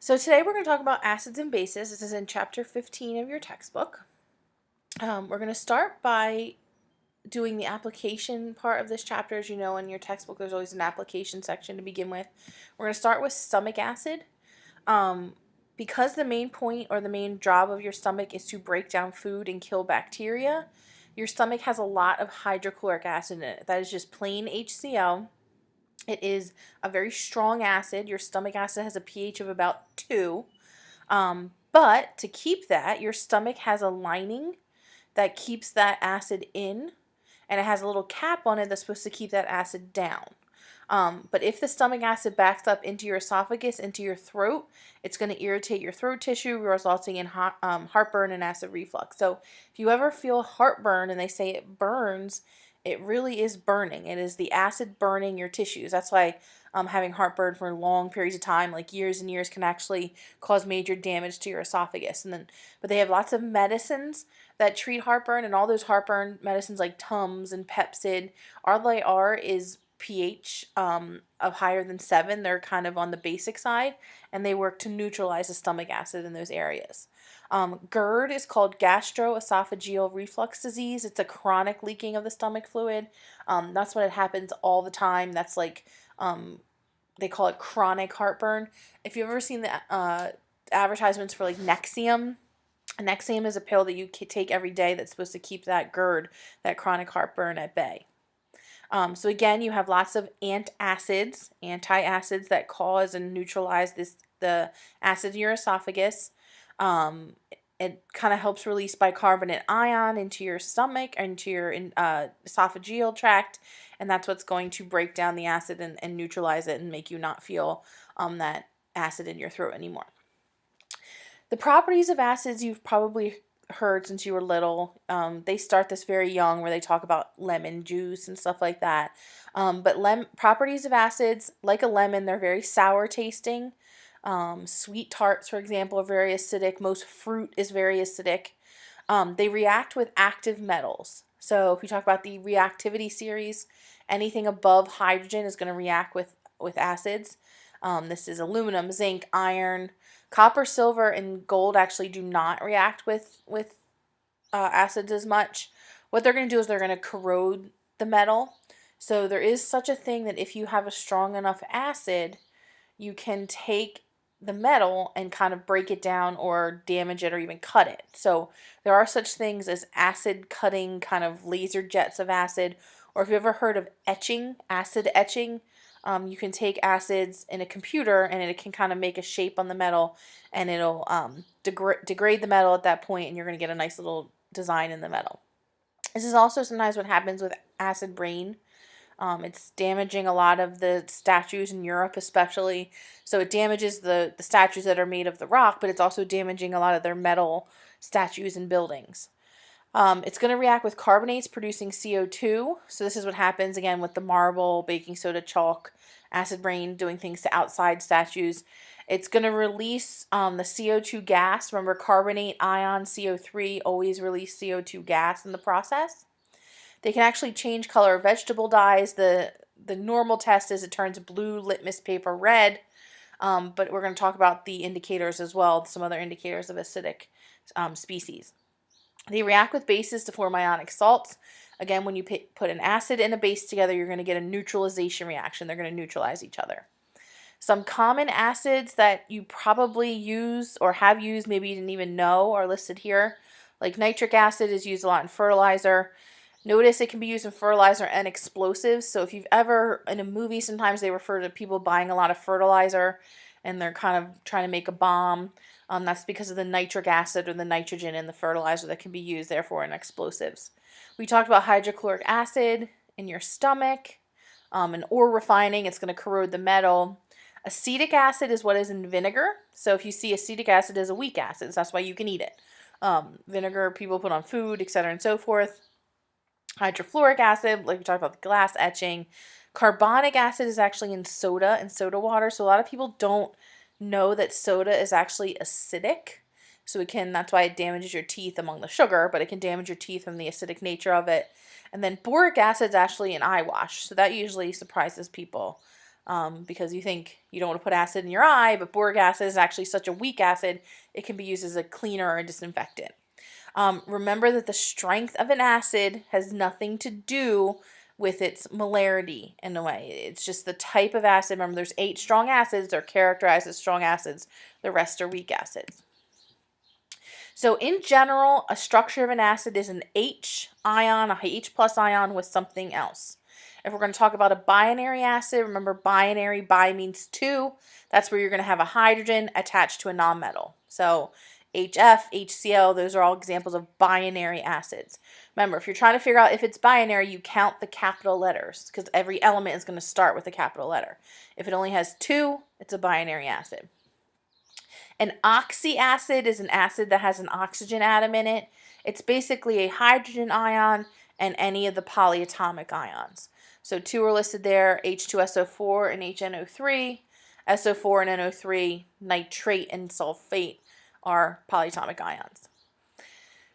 So today we're going to talk about acids and bases. This is in chapter 15 of your textbook. We're going to start by doing the application part of this chapter. As you know, in your textbook there's always an application section to begin with. We're going to start with stomach acid. Because the main point or the main job of your stomach is to break down food and kill bacteria, your stomach has a lot of hydrochloric acid in it. That is just plain HCl. It is a very strong acid. Your stomach acid has a pH of about 2. But to keep that, your stomach has a lining that keeps that acid in, and it has a little cap on it that's supposed to keep that acid down. But if the stomach acid backs up into your esophagus, into your throat, it's going to irritate your throat tissue, resulting in heartburn and acid reflux. So if you ever feel heartburn and they say it burns, it really is burning. It is the acid burning your tissues. That's why having heartburn for long periods of time, like years and years, can actually cause major damage to your esophagus. But they have lots of medicines that treat heartburn, and all those heartburn medicines like Tums and Pepcid, all they are is pH of higher than 7. They're kind of on the basic side, and they work to neutralize the stomach acid in those areas. GERD is called gastroesophageal reflux disease. It's a chronic leaking of the stomach fluid. That's when it happens all the time. That's like, they call it chronic heartburn. If you've ever seen the advertisements for like Nexium, Nexium is a pill that you take every day that's supposed to keep that GERD, that chronic heartburn, at bay. So again, you have lots of antacids that cause and neutralize the acid in your esophagus. It kind of helps release bicarbonate ion into your stomach, into your esophageal tract, and that's what's going to break down the acid and neutralize it and make you not feel that acid in your throat anymore. The properties of acids you've probably heard since you were little. They start this very young, where they talk about lemon juice and stuff like that. But properties of acids, like a lemon, they're very sour tasting. Sweet tarts, for example, are very acidic. Most fruit is very acidic. They react with active metals. So if we talk about the reactivity series, anything above hydrogen is going to react with acids. This is aluminum, zinc, iron. Copper, silver, and gold actually do not react with acids as much. What they're going to do is they're going to corrode the metal. So there is such a thing that if you have a strong enough acid, you can take the metal and kind of break it down or damage it or even cut it. So there are such things as acid cutting, kind of laser jets of acid. Or if you've ever heard of etching, acid etching, you can take acids in a computer and it can kind of make a shape on the metal, and it'll degrade the metal at that point, and you're going to get a nice little design in the metal. This is also sometimes what happens with acid rain. It's damaging a lot of the statues in Europe especially. So it damages the statues that are made of the rock, but it's also damaging a lot of their metal statues and buildings. It's going to react with carbonates, producing CO2. So this is what happens again with the marble, baking soda, chalk, acid rain doing things to outside statues. It's going to release the CO2 gas. Remember, carbonate, ion, CO3 always release CO2 gas in the process. They can actually change color of vegetable dyes. The normal test is it turns blue litmus paper red. But we're going to talk about the indicators as well, some other indicators of acidic species. They react with bases to form ionic salts. Again, when you put an acid and a base together, you're going to get a neutralization reaction. They're going to neutralize each other. Some common acids that you probably use or have used, maybe you didn't even know, are listed here. Like nitric acid is used a lot in fertilizer. Notice it can be used in fertilizer and explosives. So if you've ever, in a movie, sometimes they refer to people buying a lot of fertilizer and they're kind of trying to make a bomb. That's because of the nitric acid or the nitrogen in the fertilizer that can be used, therefore, in explosives. We talked about hydrochloric acid in your stomach. In ore refining, it's going to corrode the metal. Acetic acid is what is in vinegar. So if you see acetic acid as a weak acid, so that's why you can eat it. Vinegar people put on food, etc. and so forth. Hydrofluoric acid, like we talked about the glass etching. Carbonic acid is actually in soda and soda water. So a lot of people don't know that soda is actually acidic. So that's why it damages your teeth among the sugar, but it can damage your teeth from the acidic nature of it. And then boric acid is actually an eye wash. So that usually surprises people. because you think you don't want to put acid in your eye, but boric acid is actually such a weak acid, it can be used as a cleaner or a disinfectant. Remember that the strength of an acid has nothing to do with its molarity in a way. It's just the type of acid. Remember, there's 8 strong acids. They're characterized as strong acids. The rest are weak acids. So in general, a structure of an acid is an H ion, a H plus ion with something else. If we're going to talk about a binary acid, remember binary, bi means 2. That's where you're going to have a hydrogen attached to a nonmetal. So HF, HCl, those are all examples of binary acids. Remember, if you're trying to figure out if it's binary, you count the capital letters because every element is going to start with a capital letter. If it only has 2, it's a binary acid. An oxyacid is an acid that has an oxygen atom in it. It's basically a hydrogen ion and any of the polyatomic ions. So 2 are listed there, H2SO4 and HNO3. SO4 and NO3, nitrate and sulfate are polyatomic ions.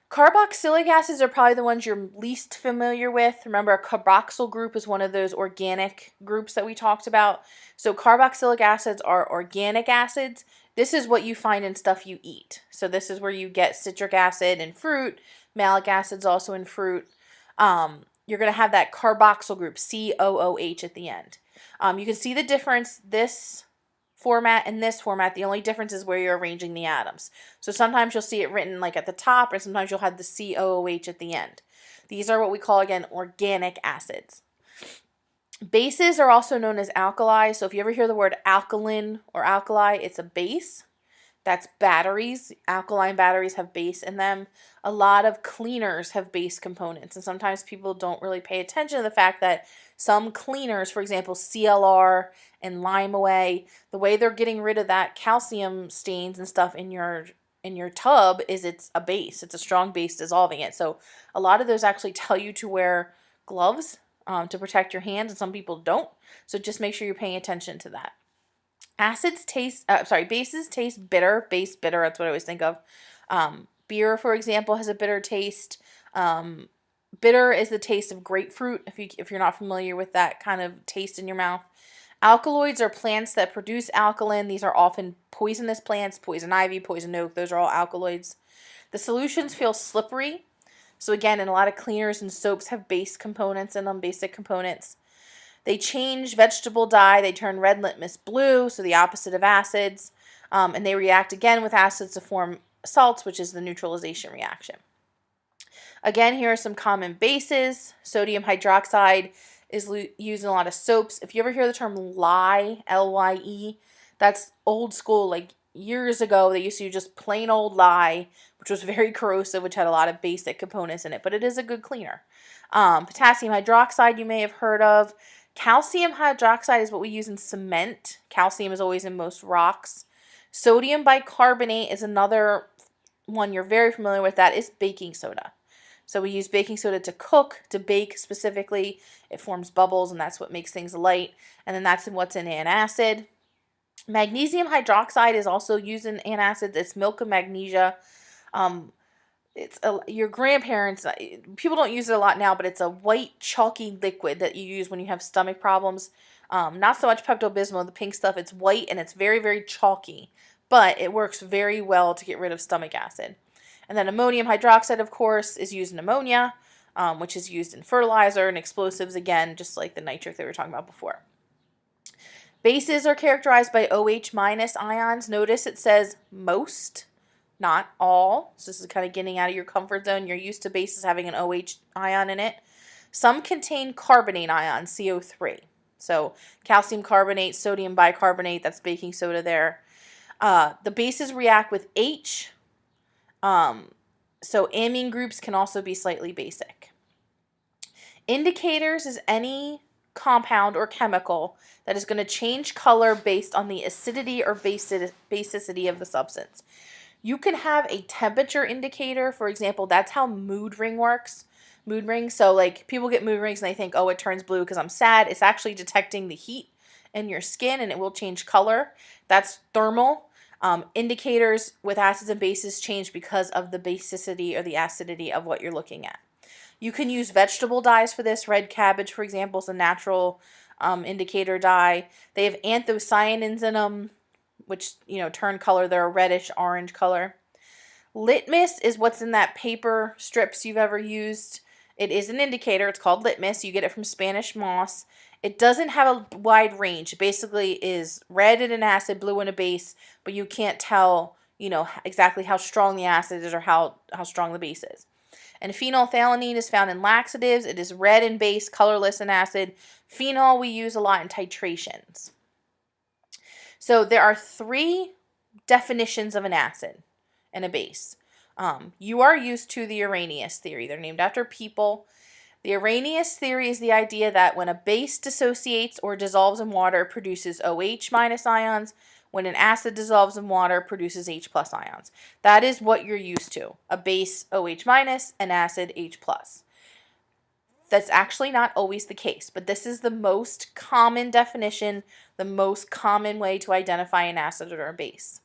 Carboxylic acids are probably the ones you're least familiar with. Remember, a carboxyl group is one of those organic groups that we talked about. So carboxylic acids are organic acids. This is what you find in stuff you eat. So this is where you get citric acid in fruit. Malic acid's also in fruit. You're going to have that carboxyl group, COOH at the end. You can see the difference, this format and this format. The only difference is where you're arranging the atoms. So sometimes you'll see it written like at the top, or sometimes you'll have the COOH at the end. These are what we call, again, organic acids. Bases are also known as alkali. So if you ever hear the word alkaline or alkali, it's a base. That's batteries. Alkaline batteries have base in them. A lot of cleaners have base components, and sometimes people don't really pay attention to the fact that some cleaners, for example, CLR and Lime Away, the way they're getting rid of that calcium stains and stuff in your tub is it's a base. It's a strong base dissolving it. So a lot of those actually tell you to wear gloves to protect your hands, and some people don't. So just make sure you're paying attention to that. Bases taste bitter. Base bitter, that's what I always think of. Beer, for example, has a bitter taste. Bitter is the taste of grapefruit, if you're not familiar with that kind of taste in your mouth. Alkaloids are plants that produce alkaline. These are often poisonous plants, poison ivy, poison oak. Those are all alkaloids. The solutions feel slippery. So again, in a lot of cleaners and soaps have base components in them, basic components. They change vegetable dye. They turn red litmus blue, so the opposite of acids. And they react again with acids to form salts, which is the neutralization reaction. Again, here are some common bases. Sodium hydroxide is used in a lot of soaps. If you ever hear the term lye, L-Y-E, that's old school. Like years ago, they used to use just plain old lye, which was very corrosive, which had a lot of basic components in it, but it is a good cleaner. Potassium hydroxide you may have heard of. Calcium hydroxide is what we use in cement. Calcium is always in most rocks. Sodium bicarbonate is another one you're very familiar with. That is baking soda. So we use baking soda to cook, to bake specifically. It forms bubbles, and that's what makes things light. And then that's what's in antacid. Magnesium hydroxide is also used in antacids. It's milk of magnesia. Your grandparents, people don't use it a lot now, but it's a white chalky liquid that you use when you have stomach problems. Not so much Pepto-Bismol, the pink stuff. It's white and it's very, very chalky, but it works very well to get rid of stomach acid. And then ammonium hydroxide, of course, is used in ammonia, which is used in fertilizer and explosives, again, just like the nitric that we were talking about before. Bases are characterized by OH minus ions. Notice it says most, not all. So this is kind of getting out of your comfort zone. You're used to bases having an OH ion in it. Some contain carbonate ions, CO3. So calcium carbonate, sodium bicarbonate, that's baking soda there. The bases react with H. So amine groups can also be slightly basic. Indicators is any compound or chemical that is going to change color based on the acidity or basicity of the substance. You can have a temperature indicator. For example, that's how mood ring works. Mood rings. So like people get mood rings and they think, oh, it turns blue because I'm sad. It's actually detecting the heat in your skin and it will change color. That's thermal. Indicators with acids and bases change because of the basicity or the acidity of what you're looking at. You can use vegetable dyes for this. Red cabbage, for example, is a natural indicator dye. They have anthocyanins in them, which, turn color. They're a reddish orange color. Litmus is what's in that paper strips you've ever used. It is an indicator. It's called litmus. You get it from Spanish moss. It doesn't have a wide range. It basically is red in an acid, blue in a base, but you can't tell, exactly how strong the acid is or how strong the base is. And phenolphthalein is found in laxatives. It is red in base, colorless in acid. Phenol we use a lot in titrations. So there are 3 definitions of an acid and a base. You are used to the Arrhenius theory. They're named after people. The Arrhenius theory is the idea that when a base dissociates or dissolves in water, it produces OH minus ions. When an acid dissolves in water, it produces H plus ions. That is what you're used to. A base OH minus, an acid H plus. That's actually not always the case, but this is the most common definition, the most common way to identify an acid or a base.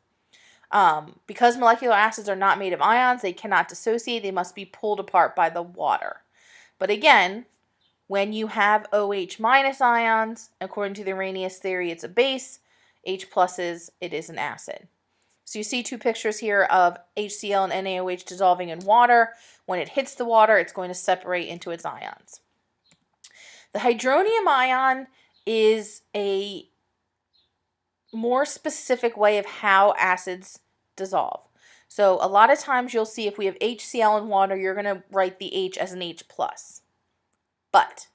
Because molecular acids are not made of ions, they cannot dissociate. They must be pulled apart by the water. But again, when you have OH minus ions, according to the Arrhenius theory, it's a base. H pluses, it is an acid. So you see 2 pictures here of HCl and NaOH dissolving in water. When it hits the water, it's going to separate into its ions. The hydronium ion is a more specific way of how acids dissolve. So a lot of times you'll see if we have HCl in water, you're going to write the H as an H plus. But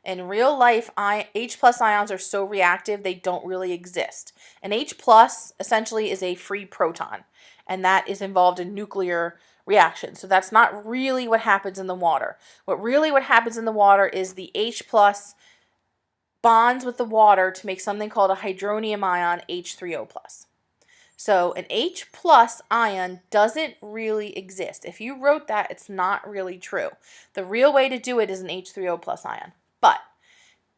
in real life, H plus ions are so reactive, they don't really exist. An H plus essentially is a free proton, and that is involved in nuclear reaction. So that's not really what happens in the water. What happens in the water is the H plus bonds with the water to make something called a hydronium ion, H3O plus. So an H plus ion doesn't really exist. If you wrote that, it's not really true. The real way to do it is an H3O plus ion. But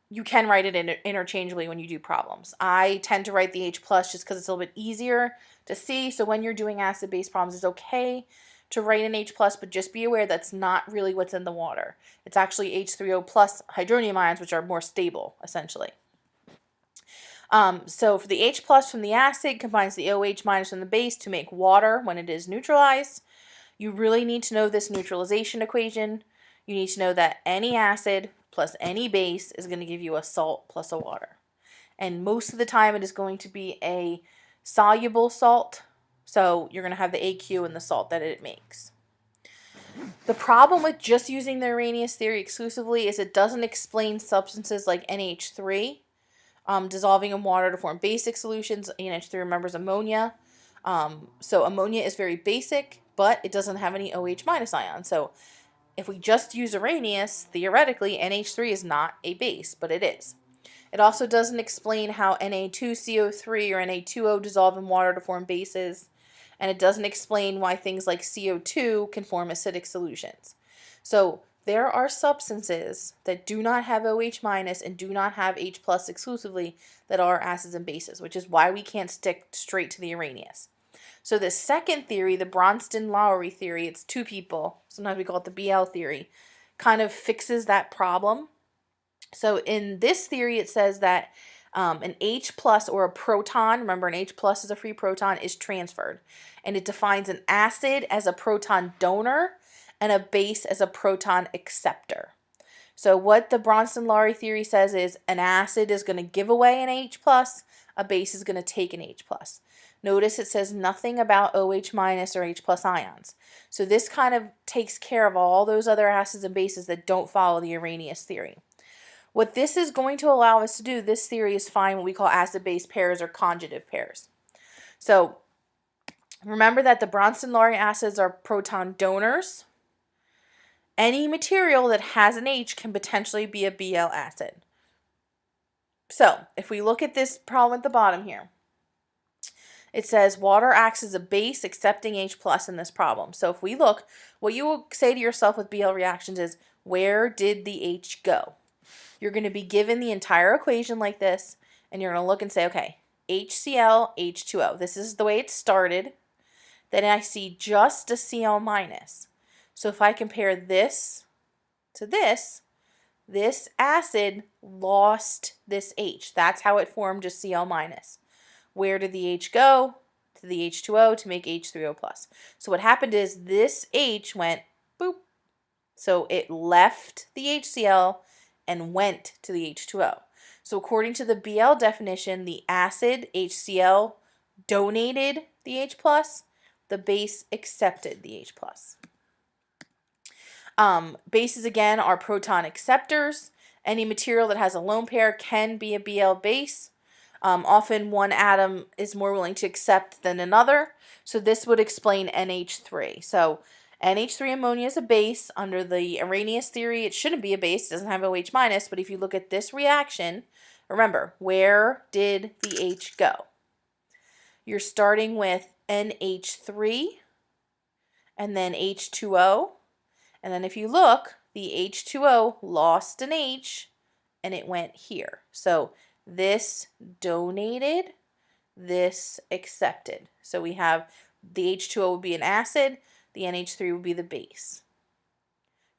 you can write it interchangeably when you do problems. I tend to write the H plus just because it's a little bit easier to see. So when you're doing acid-base problems, it's okay to write an H plus, but just be aware that's not really what's in the water. It's actually H3O plus hydronium ions, which are more stable, essentially. So for the H plus from the acid combines the OH minus from the base to make water when it is neutralized. You really need to know this neutralization equation. You need to know that any acid plus any base is going to give you a salt plus a water. And most of the time it is going to be a soluble salt. So you're going to have the AQ and the salt that it makes. The problem with just using the Arrhenius theory exclusively is it doesn't explain substances like NH3 dissolving in water to form basic solutions. NH3 remembers ammonia. So ammonia is very basic, but it doesn't have any OH minus ions. So if we just use Arrhenius, theoretically NH3 is not a base, but it is. It also doesn't explain how Na2CO3 or Na2O dissolve in water to form bases, and it doesn't explain why things like CO2 can form acidic solutions. So there are substances that do not have OH minus and do not have H plus exclusively that are acids and bases, which is why we can't stick straight to the Arrhenius. So the second theory, the Bronsted-Lowry theory, it's 2 people, sometimes we call it the BL theory, kind of fixes that problem. So in this theory, it says that an H plus or a proton, remember an H plus is a free proton, is transferred. And it defines an acid as a proton donor and a base as a proton acceptor. So what the Bronsted-Lowry theory says is an acid is going to give away an H plus, a base is going to take an H plus. Notice it says nothing about OH minus or H plus ions. So this kind of takes care of all those other acids and bases that don't follow the Arrhenius theory. What this is going to allow us to do, this theory is find what we call acid-base pairs or conjugative pairs. So remember that the Bronsted-Lowry acids are proton donors. Any material that has an H can potentially be a Bl acid. So if we look at this problem at the bottom here, it says water acts as a base accepting H plus in this problem. So if we look, what you will say to yourself with Bl reactions is, where did the H go? You're going to be given the entire equation like this, and you're going to look and say, okay, HCl, H2O. This is the way it started. Then I see just a Cl minus. So if I compare this to this, this acid lost this H. That's how it formed just Cl minus. Where did the H go? To the H2O to make H3O plus. So what happened is this H went boop. So it left the HCl and went to the H2O. So according to the BL definition, the acid HCl donated the H plus, the base accepted the H plus. Bases again are proton acceptors. Any material that has a lone pair can be a BL base. Often one atom is more willing to accept than another. So this would explain NH3. So NH3 ammonia is a base. Under the Arrhenius theory, it shouldn't be a base. It doesn't have OH minus. But if you look at this reaction, remember, where did the H go? You're starting with NH3 and then H2O. And then if you look, the H2O lost an H and it went here. So this donated, this accepted. So we have the H2O would be an acid, the NH3 would be the base.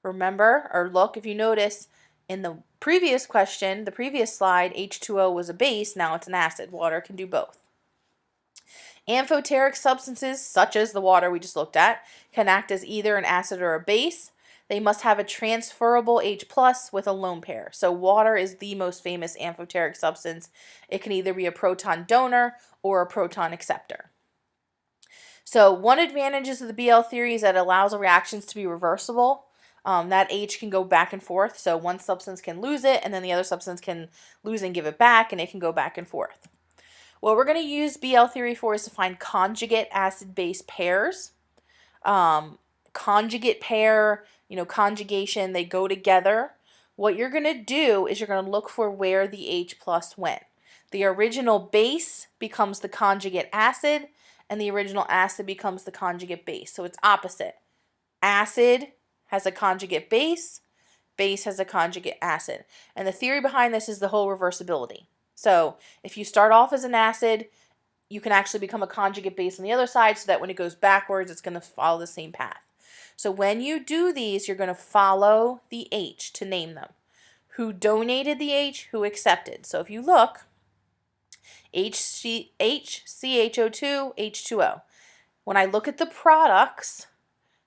Remember, or look, if you notice, in the previous question, the previous slide, H2O was a base, now it's an acid. Water can do both. Amphoteric substances, such as the water we just looked at, can act as either an acid or a base. They must have a transferable H plus with a lone pair. So water is the most famous amphoteric substance. It can either be a proton donor or a proton acceptor. So one advantage of the BL theory is that it allows reactions to be reversible. That H can go back and forth. So one substance can lose it, and then the other substance can lose and give it back, and it can go back and forth. What we're going to use BL theory for is to find conjugate acid-base pairs. Conjugate pair, conjugation, they go together. What you're going to do is you're going to look for where the H plus went. The original base becomes the conjugate acid, and the original acid becomes the conjugate base. So it's opposite. Acid has a conjugate base, base has a conjugate acid. And the theory behind this is the whole reversibility. So if you start off as an acid, you can actually become a conjugate base on the other side so that when it goes backwards, it's going to follow the same path. So when you do these, you're going to follow the H to name them. Who donated the H, who accepted. So if you look, HCHO2, H2O. When I look at the products,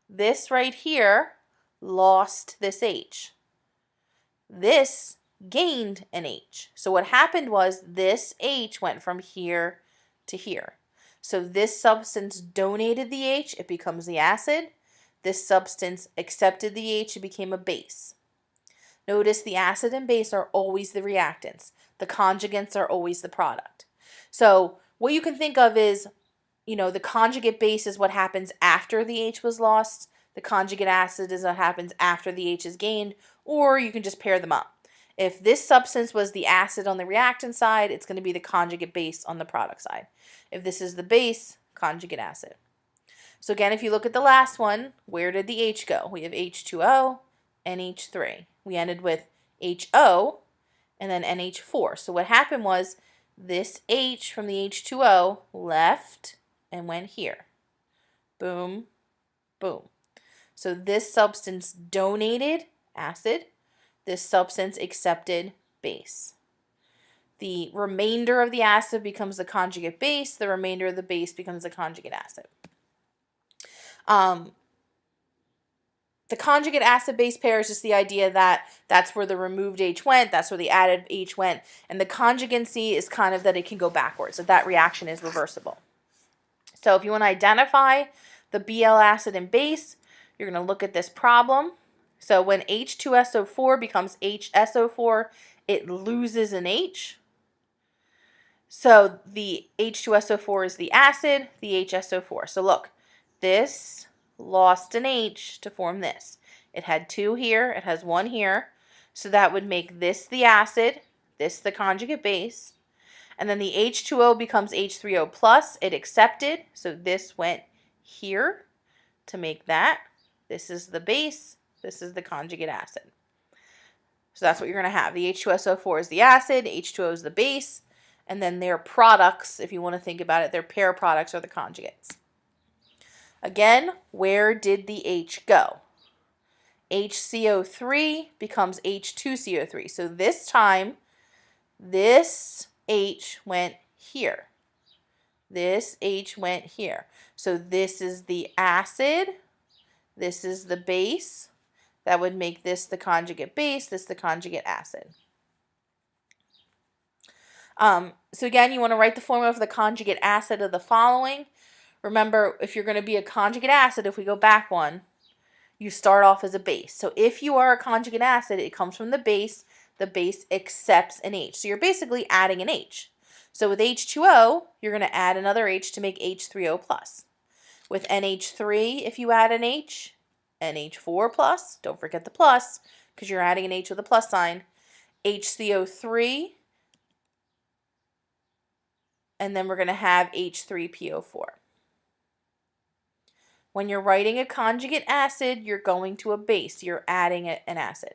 this right here lost this H. This gained an H. So what happened was this H went from here to here. So this substance donated the H, it becomes the acid. This substance accepted the H, it became a base. Notice the acid and base are always the reactants. The conjugates are always the product. So what you can think of is, the conjugate base is what happens after the H was lost. The conjugate acid is what happens after the H is gained, or you can just pair them up. If this substance was the acid on the reactant side, it's going to be the conjugate base on the product side. If this is the base, conjugate acid. So again, if you look at the last one, where did the H go? We have H2O and H3. We ended with HO and then NH4. So what happened was this H from the H2O left and went here. Boom, boom. So this substance donated acid. This substance accepted base. The remainder of the acid becomes the conjugate base. The remainder of the base becomes the conjugate acid. The conjugate acid-base pair is just the idea that that's where the removed H went, that's where the added H went, and the conjugancy is kind of that it can go backwards, that reaction is reversible. So if you want to identify the Bl acid and base, you're going to look at this problem. So when H2SO4 becomes HSO4, it loses an H. So the H2SO4 is the acid, the HSO4. So look, this lost an H to form this. It had two here, it has one here. So that would make this the acid, this the conjugate base. And then the H2O becomes H3O plus. It accepted, so this went here to make that. This is the base. This is the conjugate acid. So that's what you're going to have. The H2SO4 is the acid, H2O is the base, and then their products, if you want to think about it, their pair products are the conjugates. Again, where did the H go? HCO3 becomes H2CO3. So this time, this H went here. This H went here. So this is the acid. This is the base. That would make this the conjugate base, this the conjugate acid. So again, you want to write the formula for the conjugate acid of the following. Remember, if you're going to be a conjugate acid, if we go back one, you start off as a base. So if you are a conjugate acid, it comes from the base accepts an H. So you're basically adding an H. So with H2O, you're going to add another H to make H3O+. With NH3, if you add an H, NH4+, don't forget the plus, because you're adding an H with a plus sign, HCO3, and then we're going to have H3PO4. When you're writing a conjugate acid, you're going to a base. You're adding an acid.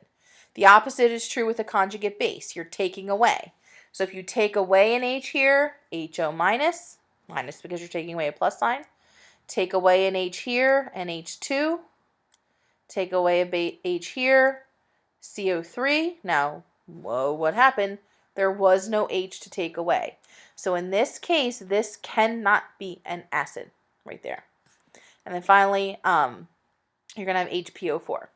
The opposite is true with a conjugate base. You're taking away. So if you take away an H here, HO minus, minus because you're taking away a plus sign. Take away an H here, NH2. Take away a H here, CO3. Now, whoa, what happened? There was no H to take away. So in this case, this cannot be an acid right there. And then finally, you're going to have HPO4.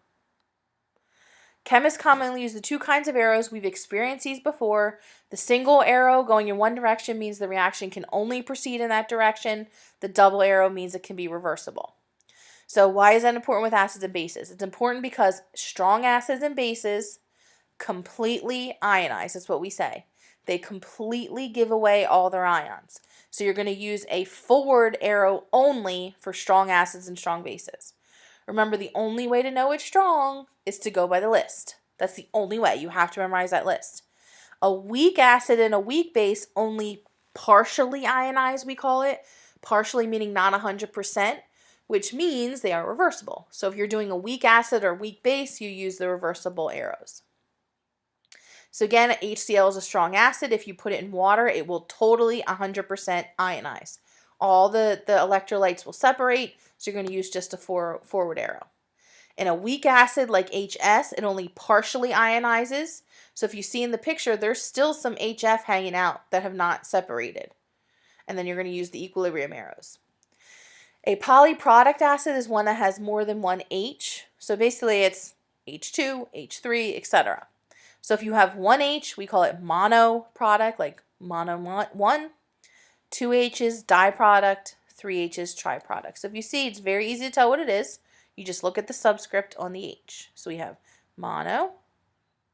Chemists commonly use the two kinds of arrows. We've experienced these before. The single arrow going in one direction means the reaction can only proceed in that direction. The double arrow means it can be reversible. So why is that important with acids and bases? It's important because strong acids and bases completely ionize. That's what we say. They completely give away all their ions. So you're going to use a forward arrow only for strong acids and strong bases. Remember, the only way to know it's strong is to go by the list. That's the only way. You have to memorize that list. A weak acid and a weak base only partially ionize, we call it. Partially meaning not 100%, which means they are reversible. So if you're doing a weak acid or weak base, you use the reversible arrows. So again, HCl is a strong acid. If you put it in water, it will totally 100% ionize. All the electrolytes will separate, so you're going to use just a forward arrow. In a weak acid like HS, it only partially ionizes. So if you see in the picture, there's still some HF hanging out that have not separated. And then you're going to use the equilibrium arrows. A polyproduct acid is one that has more than one H. So basically it's H2, H3, etc. So if you have one H, we call it monoproduct, like mono one. Two H's, diproduct. Three H's, triproduct. So if you see, it's very easy to tell what it is. You just look at the subscript on the H. So we have mono,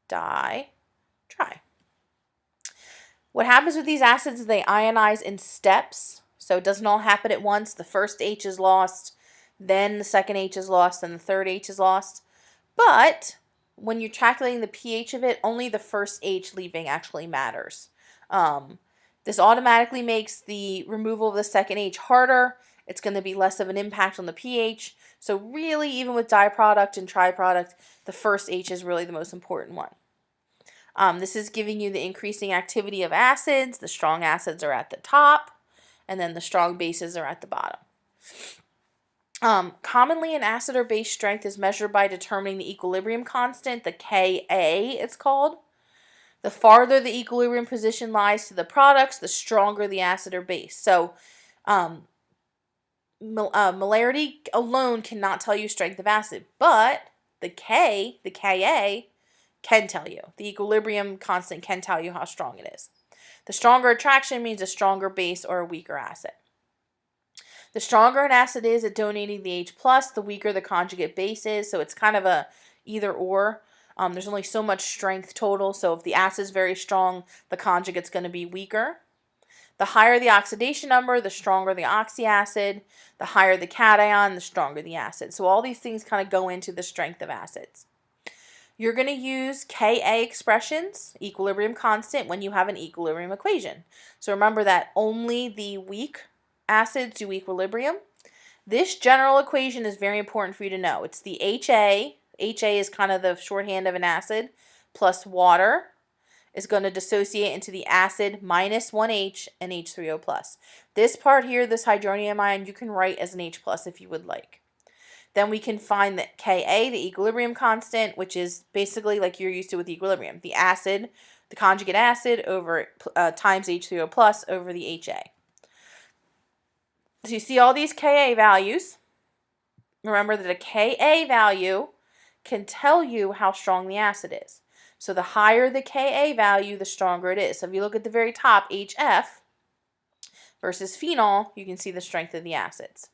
di, tri. What happens with these acids is they ionize in steps. So it doesn't all happen at once. The first H is lost, then the second H is lost, and the third H is lost. But when you're calculating the pH of it, only the first H leaving actually matters. This automatically makes the removal of the second H harder. It's going to be less of an impact on the pH. So really, even with diproduct and triproduct, the first H is really the most important one. This is giving you the increasing activity of acids. The strong acids are at the top, and then the strong bases are at the bottom. Commonly, an acid or base strength is measured by determining the equilibrium constant, the Ka it's called. The farther the equilibrium position lies to the products, the stronger the acid or base. So molarity alone cannot tell you strength of acid, but the Ka, can tell you. The equilibrium constant can tell you how strong it is. The stronger attraction means a stronger base or a weaker acid. The stronger an acid is at donating the H+, the weaker the conjugate base is, so it's kind of a either or. There's only so much strength total, so if the acid is very strong, the conjugate's going to be weaker. The higher the oxidation number, the stronger the oxyacid. The higher the cation, the stronger the acid. So all these things kind of go into the strength of acids. You're going to use Ka expressions, equilibrium constant, when you have an equilibrium equation. So remember that only the weak acids do equilibrium. This general equation is very important for you to know. It's the HA. HA is kind of the shorthand of an acid, plus water is going to dissociate into the acid minus 1H and H3O+. This part here, this hydronium ion, you can write as an H+ if you would like. Then we can find the Ka, the equilibrium constant, which is basically like you're used to with equilibrium. The acid, the conjugate acid over times H3O plus over the HA. So you see all these Ka values. Remember that a Ka value can tell you how strong the acid is. So the higher the Ka value, the stronger it is. So if you look at the very top, HF versus phenol, you can see the strength of the acids.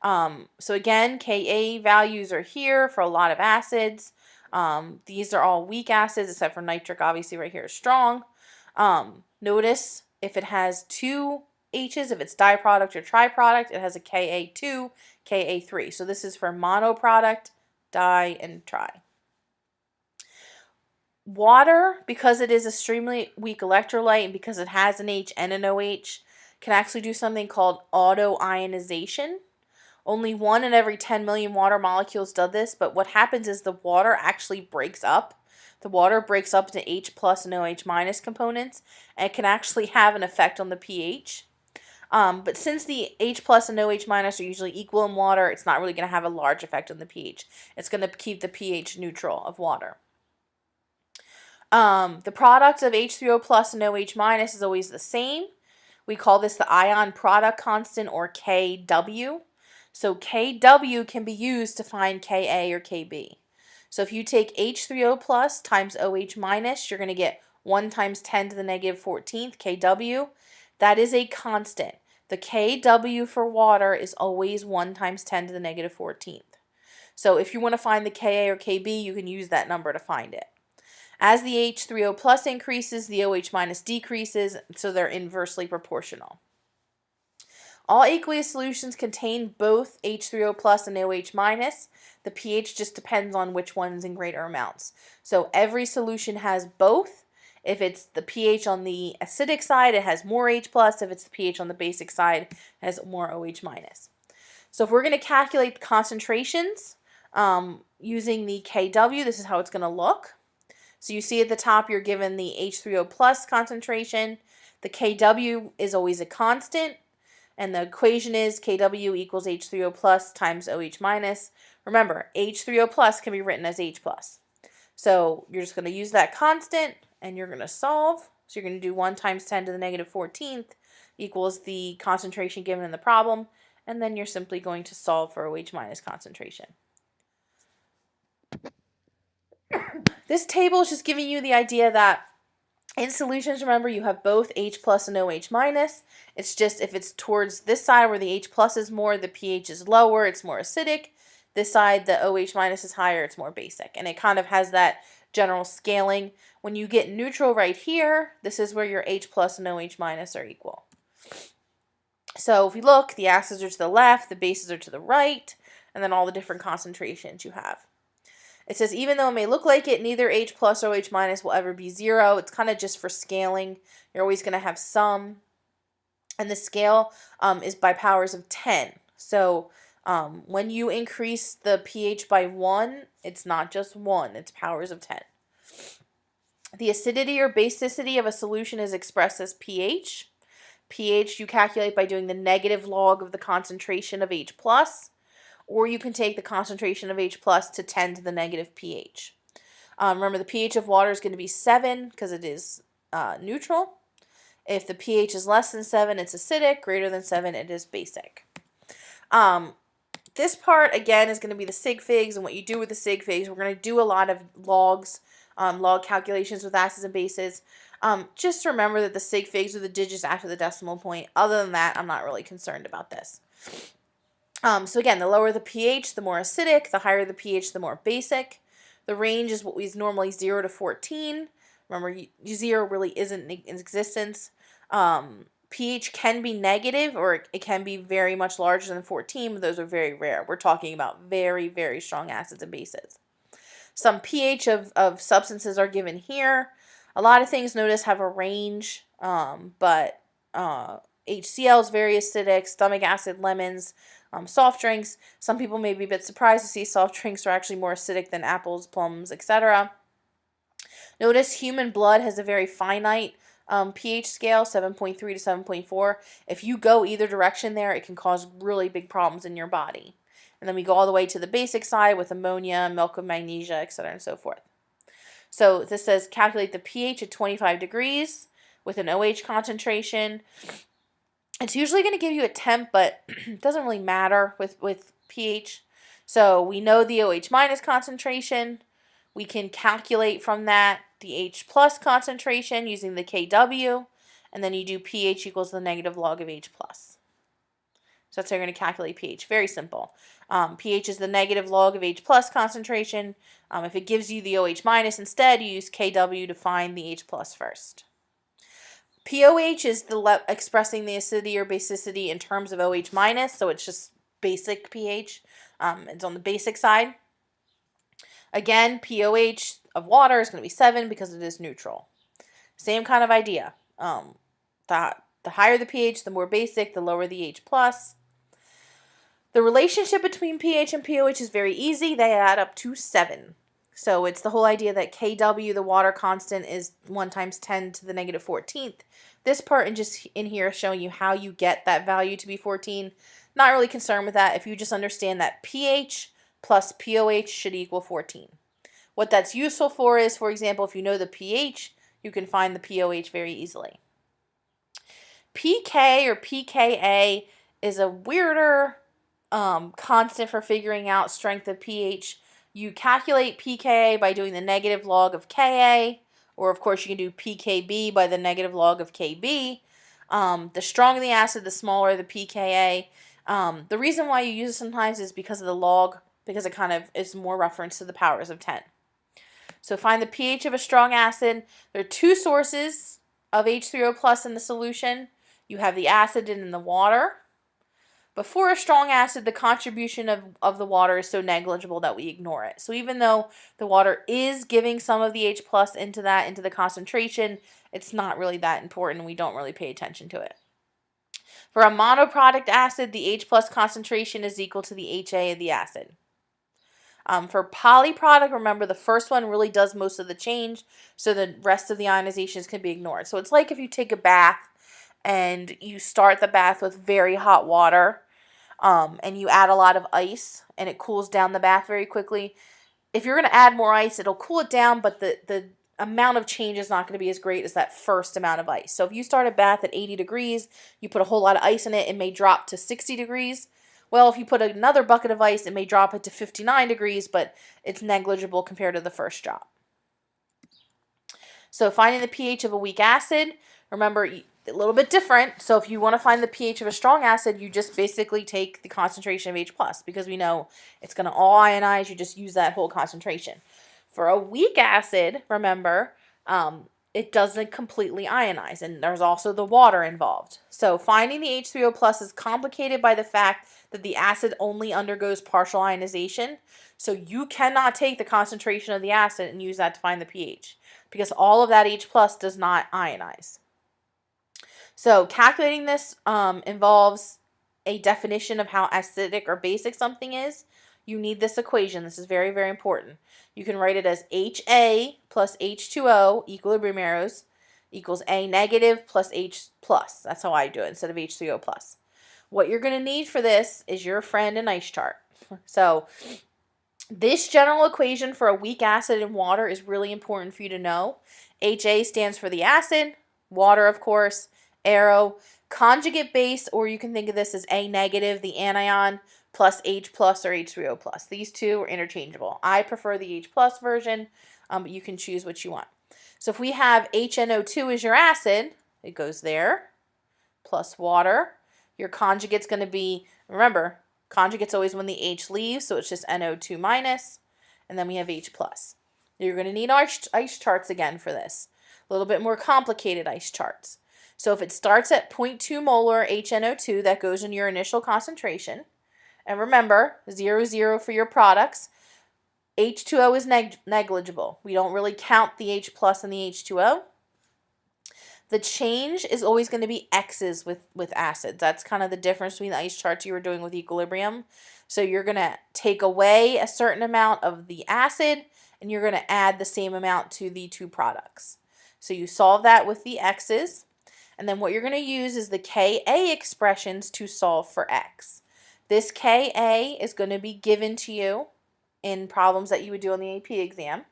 So again, Ka values are here for a lot of acids. These are all weak acids, except for nitric, obviously right here is strong. Notice if it has two H's, if it's diproduct or triproduct, it has a Ka2, Ka3. So this is for monoproduct, di, and tri. Water, because it is extremely weak electrolyte and because it has an H and an OH, can actually do something called autoionization. Only 1 in every 10 million water molecules does this, but what happens is the water actually breaks up. The water breaks up into H plus and OH minus components, and it can actually have an effect on the pH. But since the H plus and OH minus are usually equal in water, it's not really going to have a large effect on the pH. It's going to keep the pH neutral of water. The product of H3O plus and OH minus is always the same. We call this the ion product constant, or Kw. So Kw can be used to find Ka or Kb. So if you take H3O plus times OH minus, you're going to get 1 times 10 to the negative 14th, Kw. That is a constant. The Kw for water is always 1 times 10 to the negative 14th. So if you want to find the Ka or Kb, you can use that number to find it. As the H3O plus increases, the OH minus decreases, so they're inversely proportional. All aqueous solutions contain both H3O plus and OH minus. The pH just depends on which one's in greater amounts. So every solution has both. If it's the pH on the acidic side, it has more H plus. If it's the pH on the basic side, it has more OH minus. So if we're going to calculate the concentrations using the Kw, this is how it's going to look. So you see at the top, you're given the H3O plus concentration. The Kw is always a constant. And the equation is Kw equals H3O plus times OH minus. Remember, H3O plus can be written as H plus. So you're just going to use that constant, and you're going to solve. So you're going to do 1 times 10 to the negative 14th equals the concentration given in the problem. And then you're simply going to solve for OH minus concentration. This table is just giving you the idea that in solutions, remember, you have both H plus and OH minus. It's just if it's towards this side where the H plus is more, the pH is lower, it's more acidic. This side, the OH minus is higher, it's more basic. And it kind of has that general scaling. When you get neutral right here, this is where your H plus and OH minus are equal. So if we look, the acids are to the left, the bases are to the right, and then all the different concentrations you have. It says, even though it may look like it, neither H plus or OH minus will ever be 0. It's kind of just for scaling. You're always going to have some. And the scale is by powers of 10. So when you increase the pH by 1, it's not just 1. It's powers of 10. The acidity or basicity of a solution is expressed as pH. pH you calculate by doing the negative log of the concentration of H plus. Or you can take the concentration of H plus to 10 to the negative pH. Remember, the pH of water is going to be 7 because it is neutral. If the pH is less than 7, it's acidic. Greater than 7, it is basic. This part, again, is going to be the sig figs and what you do with the sig figs. We're going to do a lot of logs, log calculations with acids and bases. Just remember that the sig figs are the digits after the decimal point. Other than that, I'm not really concerned about this. So again, the lower the pH, the more acidic. The higher the pH, the more basic. The range is what we use normally 0 to 14. Remember, 0 really isn't in existence. pH can be negative, or it can be very much larger than 14, but those are very rare. We're talking about very, very strong acids and bases. Some pH of substances are given here. A lot of things, notice, have a range, but HCl is very acidic, stomach acid, lemons, soft drinks. Some people may be a bit surprised to see soft drinks are actually more acidic than apples, plums, etc. Notice human blood has a very finite pH scale, 7.3 to 7.4. If you go either direction there, it can cause really big problems in your body. And then we go all the way to the basic side with ammonia, milk of magnesia, etc. and so forth. So this says calculate the pH at 25 degrees with an OH concentration. It's usually going to give you a temp, but it doesn't really matter with pH. So we know the OH minus concentration. We can calculate from that the H plus concentration using the KW, and then you do pH equals the negative log of H plus. So that's how you're going to calculate pH. Very simple. pH is the negative log of H plus concentration. If it gives you the OH minus instead, you use KW to find the H plus first. POH is expressing the acidity or basicity in terms of OH minus, so it's just basic pH. It's on the basic side. Again, POH of water is going to be 7 because it is neutral. Same kind of idea. The higher the pH, the more basic, the lower the H plus. The relationship between pH and POH is very easy. They add up to 7. So it's the whole idea that KW, the water constant, is 1 times 10 to the negative 14th. This part in here is showing you how you get that value to be 14. Not really concerned with that if you just understand that pH plus POH should equal 14. What that's useful for is, for example, if you know the pH, you can find the POH very easily. pK or pKa is a weirder constant for figuring out strength of pH. You calculate pKa by doing the negative log of Ka, or of course you can do pKb by the negative log of Kb. The stronger the acid, the smaller the pKa. The reason why you use it sometimes is because of the log, because it kind of is more reference to the powers of 10. So find the pH of a strong acid. There are 2 sources of H3O plus in the solution. You have the acid and then the water. But for a strong acid, the contribution of the water is so negligible that we ignore it. So even though the water is giving some of the H plus into the concentration, it's not really that important. We don't really pay attention to it. For a monoproduct acid, the H plus concentration is equal to the HA of the acid. For polyproduct, remember the first one really does most of the change, so the rest of the ionizations can be ignored. So it's like if you take a bath and you start the bath with very hot water, and you add a lot of ice and it cools down the bath very quickly. If you're going to add more ice, it'll cool it down, but the amount of change is not going to be as great as that first amount of ice. So if you start a bath at 80 degrees, you put a whole lot of ice in it, it may drop to 60 degrees. Well, if you put another bucket of ice, it may drop it to 59 degrees, but it's negligible compared to the first drop. So finding the pH of a weak acid, remember, a little bit different. So if you want to find the pH of a strong acid, you just basically take the concentration of H plus, because we know it's going to all ionize. You just use that whole concentration. For a weak acid, remember, it doesn't completely ionize, and there's also the water involved. So finding the H3O plus is complicated by the fact that the acid only undergoes partial ionization. So you cannot take the concentration of the acid and use that to find the pH, because all of that H plus does not ionize. So calculating this involves a definition of how acidic or basic something is. You need this equation. This is very, very important. You can write it as HA plus H2O, equilibrium arrows, equals A negative plus H plus. That's how I do it instead of H3O plus. What you're going to need for this is your friend and ice chart. So this general equation for a weak acid and water is really important for you to know. HA stands for the acid, water, of course, arrow, conjugate base, or you can think of this as A negative, the anion, plus H plus or H3O plus. These two are interchangeable. I prefer the H plus version, but you can choose what you want. So if we have HNO2 as your acid, it goes there, plus water. Your conjugate's going to be, remember, conjugate's always when the H leaves, so it's just NO2 minus, and then we have H plus. You're going to need ice charts again for this. A little bit more complicated ice charts. So if it starts at 0.2 molar HNO2, that goes in your initial concentration. And remember, 0, 0 for your products. H2O is negligible. We don't really count the H plus and the H2O. The change is always going to be X's with acids. That's kind of the difference between the ice charts you were doing with equilibrium. So you're going to take away a certain amount of the acid, and you're going to add the same amount to the two products. So you solve that with the X's. And then what you're going to use is the Ka expressions to solve for X. This Ka is going to be given to you in problems that you would do on the AP exam.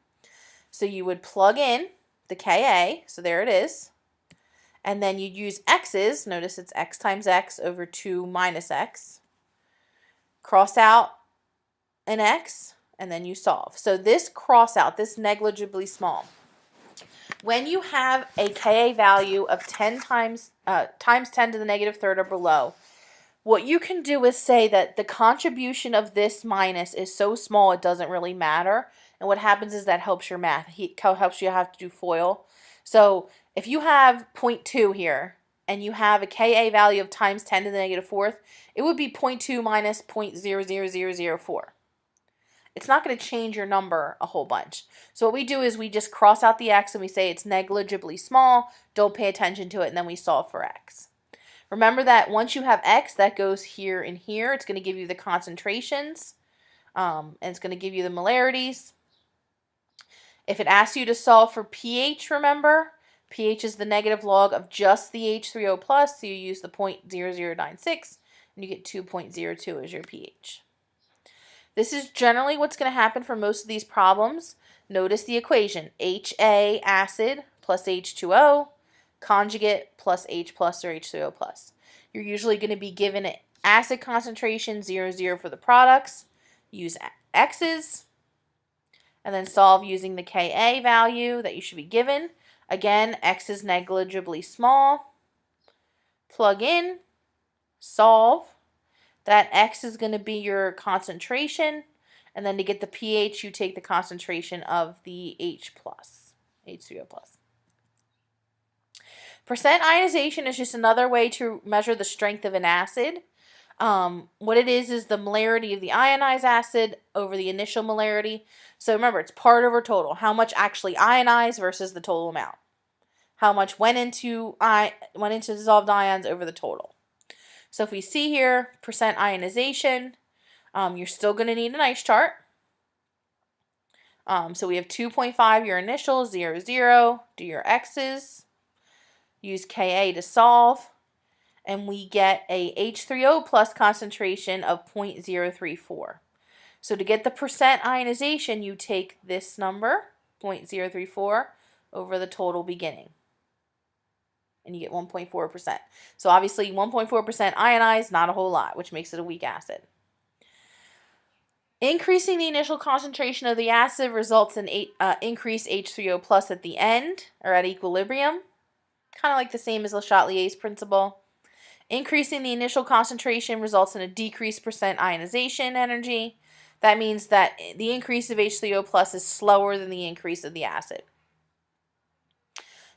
So you would plug in the Ka, so there it is, and then you'd use x's, notice it's x times x over 2 minus x, cross out an x, and then you solve. So this cross out, this negligibly small, when you have a Ka value of 10 times 10 to the negative third or below, what you can do is say that the contribution of this minus is so small it doesn't really matter. And what happens is that helps your math. It helps you have to do FOIL. So if you have 0.2 here and you have a Ka value of times 10 to the negative fourth, it would be 0.2 minus 0.00004. It's not going to change your number a whole bunch. So what we do is we just cross out the x and we say it's negligibly small, don't pay attention to it, and then we solve for x. Remember that once you have x, that goes here and here. It's going to give you the concentrations, and it's going to give you the molarities. If it asks you to solve for pH, remember, pH is the negative log of just the H3O+, so you use the 0.0096, and you get 2.02 as your pH. This is generally what's going to happen for most of these problems. Notice the equation, HA acid plus H2O, conjugate plus H plus or H3O plus. You're usually going to be given an acid concentration 0, 0 for the products. Use X's and then solve using the Ka value that you should be given. Again, X is negligibly small. Plug in, solve. That X is going to be your concentration. And then to get the pH, you take the concentration of the H plus, H3O plus. Percent ionization is just another way to measure the strength of an acid. What it is the molarity of the ionized acid over the initial molarity. So remember, it's part over total. How much actually ionized versus the total amount. How much went into dissolved ions over the total. So if we see here, percent ionization, you're still going to need an ice chart. So we have 2.5, your initial, 0, 0, do your X's. Use Ka to solve, and we get a H3O plus concentration of 0.034. So to get the percent ionization, you take this number, 0.034, over the total beginning, and you get 1.4%. So obviously 1.4% ionized, not a whole lot, which makes it a weak acid. Increasing the initial concentration of the acid results in increased H3O plus at the end, or at equilibrium. Kind of like the same as Le Chatelier's principle. Increasing the initial concentration results in a decreased percent ionization energy. That means that the increase of H3O plus is slower than the increase of the acid.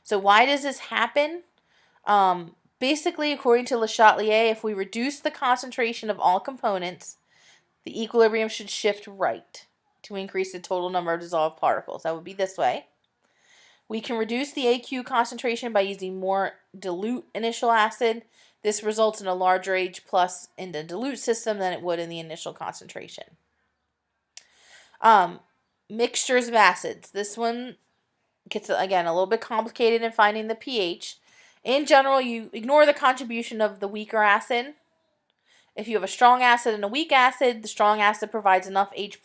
So why does this happen? Basically, according to Le Chatelier, if we reduce the concentration of all components, the equilibrium should shift right to increase the total number of dissolved particles. That would be this way. We can reduce the AQ concentration by using more dilute initial acid. This results in a larger H plus in the dilute system than it would in the initial concentration. Mixtures of acids. This one gets, again, a little bit complicated in finding the pH. In general, you ignore the contribution of the weaker acid. If you have a strong acid and a weak acid, the strong acid provides enough H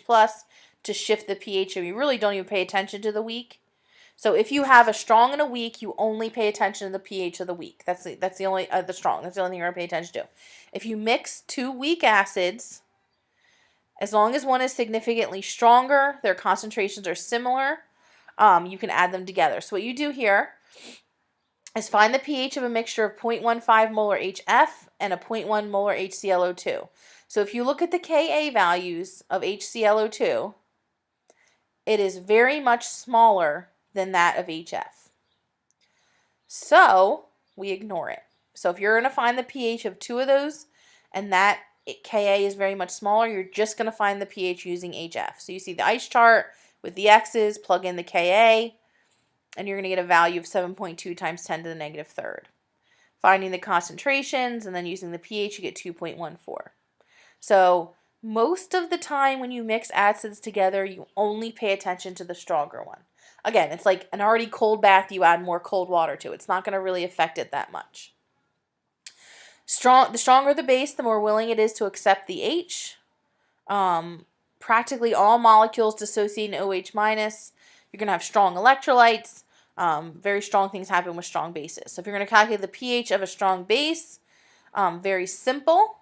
plus to shift the pH, and you really don't even pay attention to the weak. So if you have a strong and a weak, you only pay attention to the pH of the weak. That's the only the strong. That's the only thing you're gonna pay attention to. If you mix two weak acids, as long as one is significantly stronger, their concentrations are similar, you can add them together. So what you do here is find the pH of a mixture of 0.15 molar HF and a 0.1 molar HClO2. So if you look at the Ka values of HClO2, it is very much smaller than that of HF. So we ignore it. So if you're going to find the pH of two of those and that Ka is very much smaller, you're just going to find the pH using HF. So you see the ice chart with the X's, plug in the Ka, and you're going to get a value of 7.2 times 10 to the negative third. Finding the concentrations and then using the pH, you get 2.14. So most of the time when you mix acids together, you only pay attention to the stronger one. Again, it's like an already cold bath, you add more cold water to it. It's not going to really affect it that much. The stronger the base, the more willing it is to accept the H. Practically all molecules dissociate in OH minus. You're going to have strong electrolytes. Very strong things happen with strong bases. So if you're going to calculate the pH of a strong base, very simple.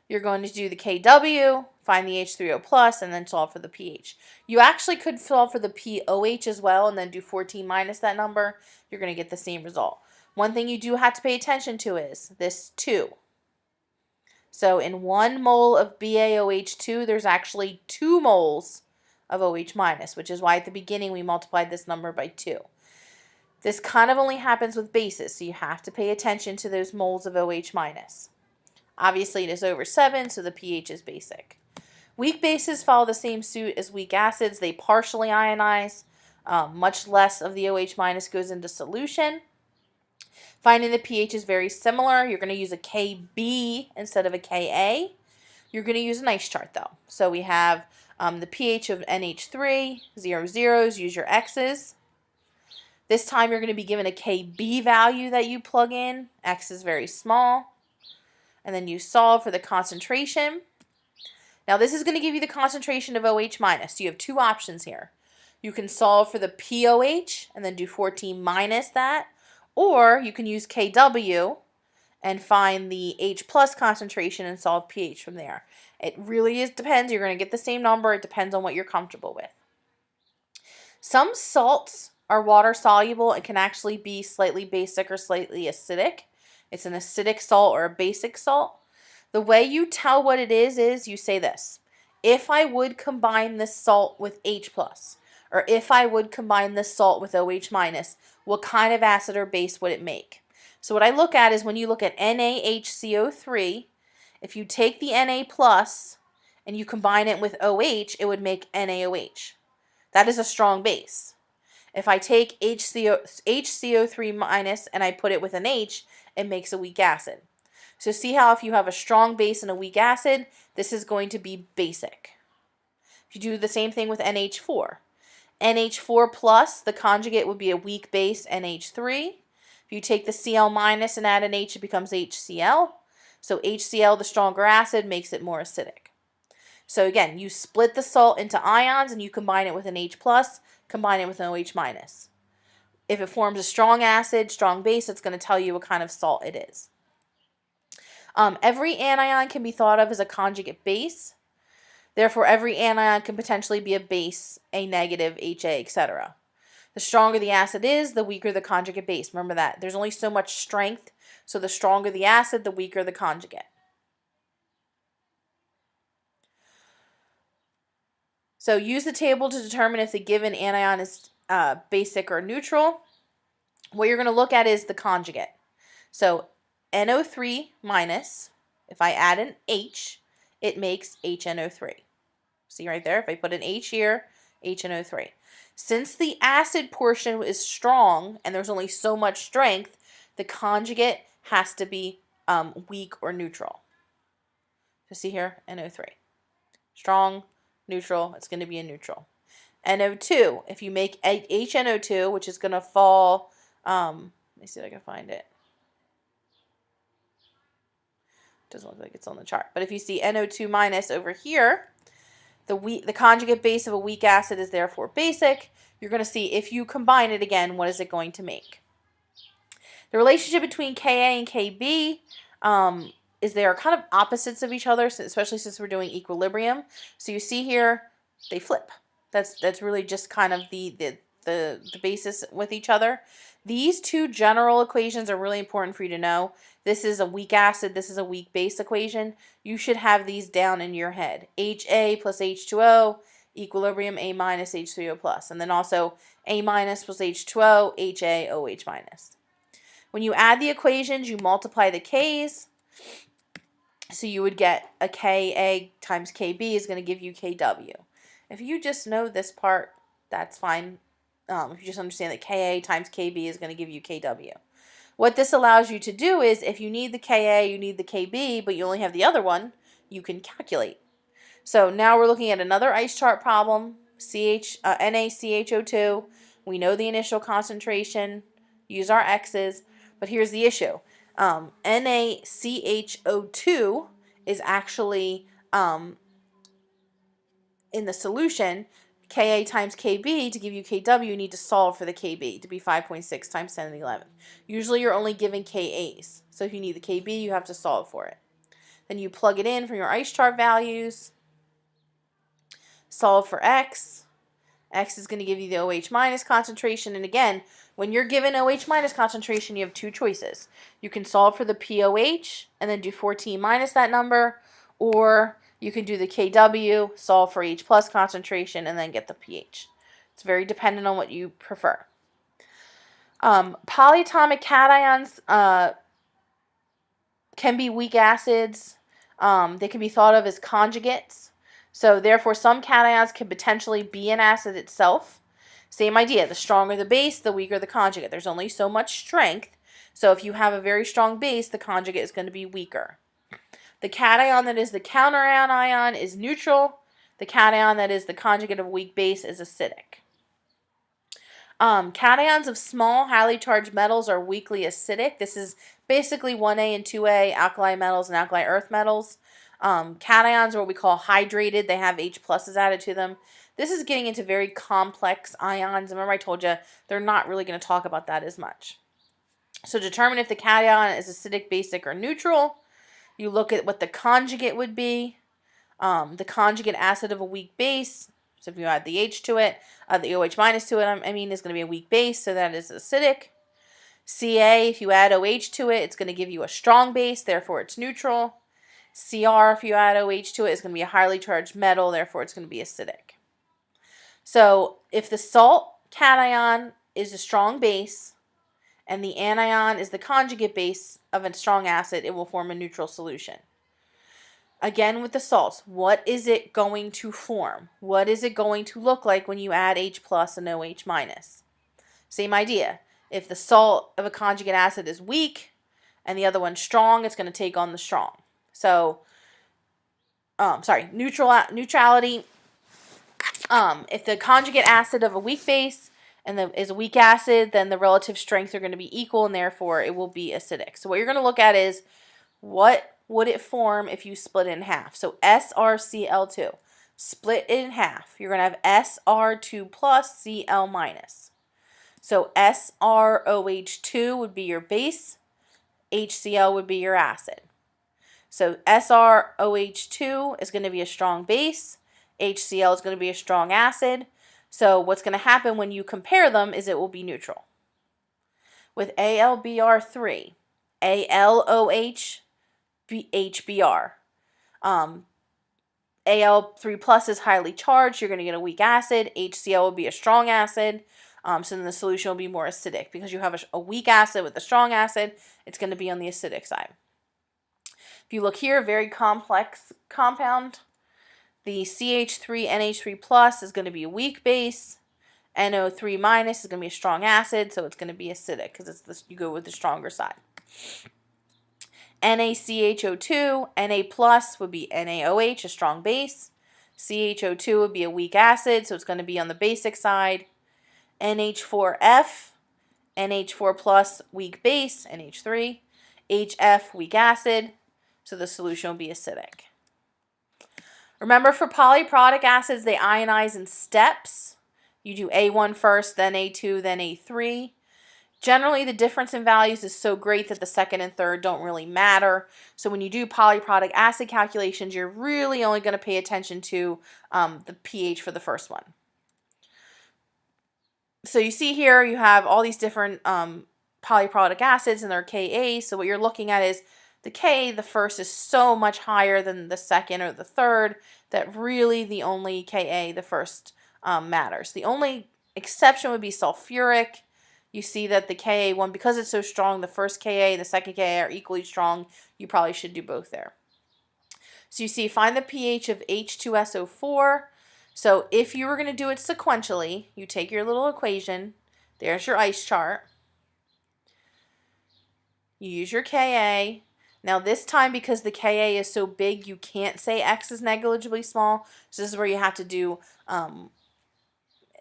You're going to do the Kw, find the H3O plus, and then solve for the pH. You actually could solve for the pOH as well and then do 14 minus that number. You're going to get the same result. One thing you do have to pay attention to is this 2. So in 1 mole of BaOH2, there's actually 2 moles of OH minus, which is why at the beginning we multiplied this number by 2. This kind of only happens with bases, so you have to pay attention to those moles of OH minus. Obviously, it is over 7, so the pH is basic. Weak bases follow the same suit as weak acids. They partially ionize. Much less of the OH minus goes into solution. Finding the pH is very similar. You're going to use a Kb instead of a Ka. You're going to use an ice chart, though. So we have the pH of NH3, 0 zeros, use your X's. This time you're going to be given a Kb value that you plug in. X is very small. And then you solve for the concentration. Now this is going to give you the concentration of OH minus. So you have 2 options here. You can solve for the pOH and then do 14 minus that. Or you can use Kw and find the H plus concentration and solve pH from there. It really depends. You're going to get the same number. It depends on what you're comfortable with. Some salts are water soluble and can actually be slightly basic or slightly acidic. It's an acidic salt or a basic salt. The way you tell what it is you say this. If I would combine this salt with H plus, or if I would combine this salt with OH minus, what kind of acid or base would it make? So what I look at is when you look at NaHCO3, if you take the Na plus and you combine it with OH, it would make NaOH. That is a strong base. If I take HCO3 minus and I put it with an H, it makes a weak acid. So see how if you have a strong base and a weak acid, this is going to be basic. If you do the same thing with NH4. NH4 plus, the conjugate would be a weak base, NH3. If you take the Cl minus and add an H, it becomes HCl. So HCl, the stronger acid, makes it more acidic. So again, you split the salt into ions and you combine it with an H plus, combine it with an OH minus. If it forms a strong acid, strong base, it's going to tell you what kind of salt it is. Every anion can be thought of as a conjugate base. Therefore, every anion can potentially be a base, a negative, HA, etc. The stronger the acid is, the weaker the conjugate base. Remember that. There's only so much strength, so the stronger the acid, the weaker the conjugate. So use the table to determine if the given anion is basic or neutral. What you're going to look at is the conjugate. So NO3 minus, if I add an H, it makes HNO3. See right there, if I put an H here, HNO3. Since the acid portion is strong and there's only so much strength, the conjugate has to be weak or neutral. So see here, NO3. Strong, neutral, it's going to be a neutral. NO2, if you make HNO2, which is going to fall, let me see if I can find it. Doesn't look like it's on the chart. But if you see NO2 minus over here, the conjugate base of a weak acid is therefore basic. You're going to see if you combine it again, what is it going to make? The relationship between Ka and Kb is they are kind of opposites of each other, especially since we're doing equilibrium. So you see here, they flip. That's really just kind of the basis with each other. These 2 general equations are really important for you to know. This is a weak acid, this is a weak base equation. You should have these down in your head. HA plus H2O, equilibrium A minus H3O plus. And then also A minus plus H2O, HA, OH minus. When you add the equations, you multiply the K's. So you would get a Ka times Kb is going to give you Kw. If you just know this part, that's fine. If you just understand that Ka times Kb is going to give you Kw. What this allows you to do is if you need the Ka, you need the Kb, but you only have the other one, you can calculate. So now we're looking at another ice chart problem, NaCHO2. We know the initial concentration, use our X's, but here's the issue. NaCHO2 is actually in the solution. Ka times Kb, to give you Kw, you need to solve for the Kb to be 5.6 times 10 to the 11th. Usually you're only given Kas, so if you need the Kb, you have to solve for it. Then you plug it in from your ice chart values, solve for X. X is going to give you the OH minus concentration, and again, when you're given OH minus concentration, you have two choices. You can solve for the POH and then do 14 minus that number, or you can do the KW, solve for H plus concentration, and then get the pH. It's very dependent on what you prefer. Polyatomic cations can be weak acids. They can be thought of as conjugates. So therefore, some cations can potentially be an acid itself. Same idea. The stronger the base, the weaker the conjugate. There's only so much strength. So if you have a very strong base, the conjugate is going to be weaker. The cation that is the counter ion is neutral. The cation that is the conjugate of a weak base is acidic. Cations of small, highly charged metals are weakly acidic. This is basically 1A and 2A alkali metals and alkali earth metals. Cations are what we call hydrated. They have H pluses added to them. This is getting into very complex ions. Remember I told you they're not really going to talk about that as much. So determine if the cation is acidic, basic, or neutral. You look at what the conjugate would be. The conjugate acid of a weak base. So if you add the H to it, the OH minus to it, is going to be a weak base, so that is acidic. Ca, if you add OH to it, it's going to give you a strong base, therefore it's neutral. Cr, if you add OH to it, is going to be a highly charged metal, therefore it's going to be acidic. So if the salt cation is a strong base and the anion is the conjugate base of a strong acid, it will form a neutral solution. Again with the salts, what is it going to form? What is it going to look like when you add H plus and OH minus? Same idea. If the salt of a conjugate acid is weak and the other one's strong, it's going to take on the strong. So, neutrality. If the conjugate acid of a weak base is a weak acid, then the relative strengths are going to be equal, and therefore it will be acidic. So what you're going to look at is what would it form if you split it in half? So SrCl2, split it in half. You're going to have Sr2 plus Cl minus. So SrOH2 would be your base, HCl would be your acid. So SrOH2 is going to be a strong base, HCl is going to be a strong acid. So what's going to happen when you compare them is it will be neutral. With AlBr3, AlOH, HBr. Al3 plus is highly charged. You're going to get a weak acid. HCl will be a strong acid. So then the solution will be more acidic. Because you have a weak acid with a strong acid, it's going to be on the acidic side. If you look here, very complex compound. The CH3NH3 plus is going to be a weak base. NO3 minus is going to be a strong acid, so it's going to be acidic because you go with the stronger side. NaCHO2, Na plus would be NaOH, a strong base. CHO2 would be a weak acid, so it's going to be on the basic side. NH4F, NH4 plus, weak base, NH3. HF, weak acid, so the solution will be acidic. Remember, for polyprotic acids, they ionize in steps. You do A1 first, then A2, then A3. Generally, the difference in values is so great that the second and third don't really matter. So when you do polyprotic acid calculations, you're really only going to pay attention to the pH for the first one. So you see here, you have all these different polyprotic acids and their Ka. So what you're looking at is the Ka, the first, is so much higher than the second or the third that really the only Ka, the first, matters. The only exception would be sulfuric. You see that the Ka1, because it's so strong, the first Ka and the second Ka are equally strong. You probably should do both there. So you see, find the pH of H2SO4. So if you were going to do it sequentially, you take your little equation. There's your ice chart. You use your Ka. Now this time, because the Ka is so big, you can't say X is negligibly small. So this is where you have to do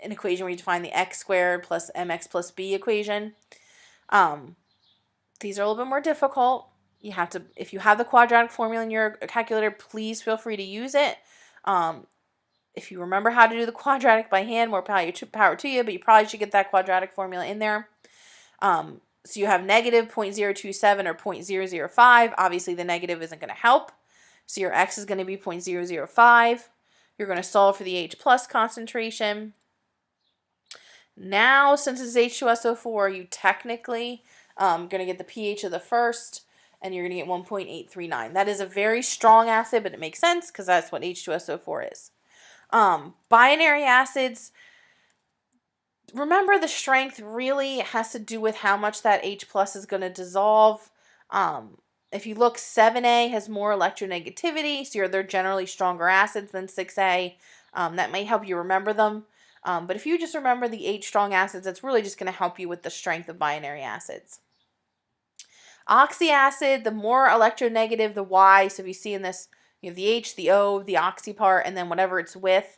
an equation where you define the X squared plus Mx plus B equation. These are a little bit more difficult. You have to, if you have the quadratic formula in your calculator, please feel free to use it. If you remember how to do the quadratic by hand, more power to you, but you probably should get that quadratic formula in there. So you have negative 0.027 or 0.005. Obviously, the negative isn't going to help. So your x is going to be 0.005. You're going to solve for the H plus concentration. Now, since it's H2SO4, you technically going to get the pH of the first, and you're going to get 1.839. That is a very strong acid, but it makes sense because that's what H2SO4 is. Binary acids, remember the strength really has to do with how much that H plus is going to dissolve. If you look, 7A has more electronegativity, so they're generally stronger acids than 6A. That may help you remember them. But if you just remember the 8 strong acids, that's really just going to help you with the strength of binary acids. Oxyacid, the more electronegative the Y, so if you see in this, you have the H, the O, the oxy part, and then whatever it's with.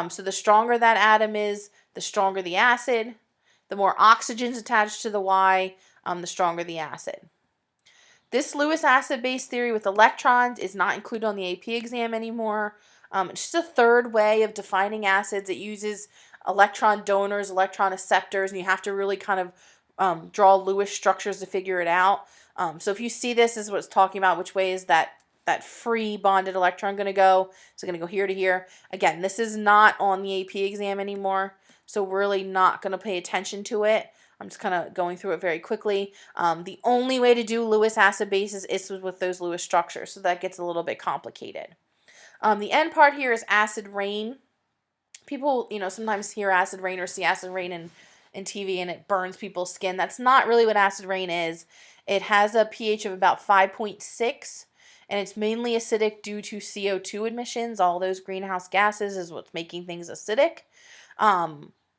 So the stronger that atom is, the stronger the acid. The more oxygens attached to the Y, the stronger the acid. This Lewis acid-base theory with electrons is not included on the AP exam anymore. It's just a third way of defining acids. It uses electron donors, electron acceptors, and you have to really kind of draw Lewis structures to figure it out. So if you see this is what it's talking about, which way is that free bonded electron going to go? It's going to go here to here. Again, this is not on the AP exam anymore, so we're really not going to pay attention to it. I'm just kind of going through it very quickly. The only way to do Lewis acid bases is with those Lewis structures, so that gets a little bit complicated. The end part here is acid rain. People, sometimes hear acid rain or see acid rain in TV and it burns people's skin. That's not really what acid rain is. It has a pH of about 5.6, and it's mainly acidic due to CO2 emissions. All those greenhouse gases is what's making things acidic.